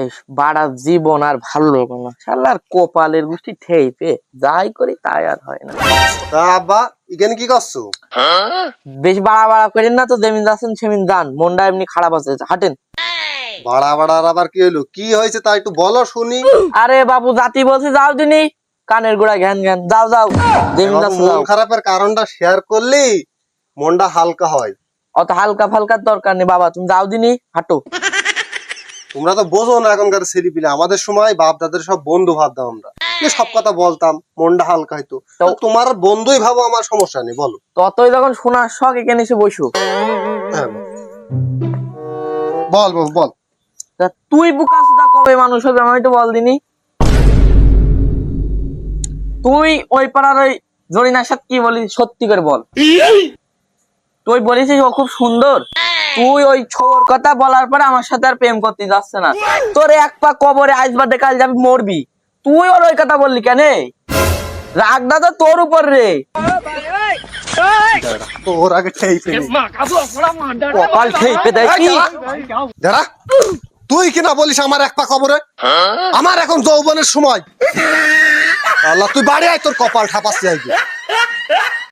এই বাড়া জীবন আর ভালো লাগলো না, শালার কপালের গোষ্ঠী ঠেইপে যাই করি তাই আর হয় না। তা আব্বা এখানে কি করছো? বেশ বাড়া বাড়া করেন না তো, যেমিন যাচ্ছেন সেমিন যান, মনটা এমনি খারাপ আছে, হাঁটেন। বাড়া বাড়ার আবার কি হলো? কি হয়েছে তা একটু বলো শুনি। আরে বাবু জাতি বলছি যাও দিনি, কানের গোড়া ঘ্যান ঘ্যান, যাও যাও যেমিন বাবু, যাচ্ছে মন যাও। খারাপের কারণটা শেয়ার করলি মনটা হালকা হয়। অত হালকা ফালকার দরকার নেই বাবা, তুমি যাও দিনি, হাঁটো। তোমরা তো বোঝো না এখনকার ছেলেপিলে, আমাদের সময় বাপ দাদের সব বন্ধু ভাবতাম আমরা, সব কথা বলতাম, মনটা হালকা হইতো। তো তোমার বন্ধুই ভাবো, আমার সমস্যা নেই, বলো। ততই যখন শোনার শখ, এখানে এসে বসো। হ্যাঁ, বল বল বল। তা তুই বুকা সুদা কবে মানুষ হবে আমি তো বল দিনি। তুই ওই পাড়ার ওই জরিনার সাথে কি বলি সত্যি করে বল। তুই বলেছিস ও খুব সুন্দর, তুই ওই ছোর কথা বলার পরে আমার সাথে আর প্রেম করতে যাচ্ছে না। তোর এক পা কবরে আজ বাদে কাল যাবি, মরবি, তুই ওর ওই কথা বললি কেন? রাগটা তো তোর উপর রে। তোর আগে ঠেই ফেলি কপাল খেয়ে দেয় কি? দাঁড়া, তুই কিনা বলিস আমার এক পা কবরে? আমার এখন যৌবনের সময়। আল্লাহ, তুই বাড়ি আয়, তোর কপাল ঠাপাচ্ছি আজকে।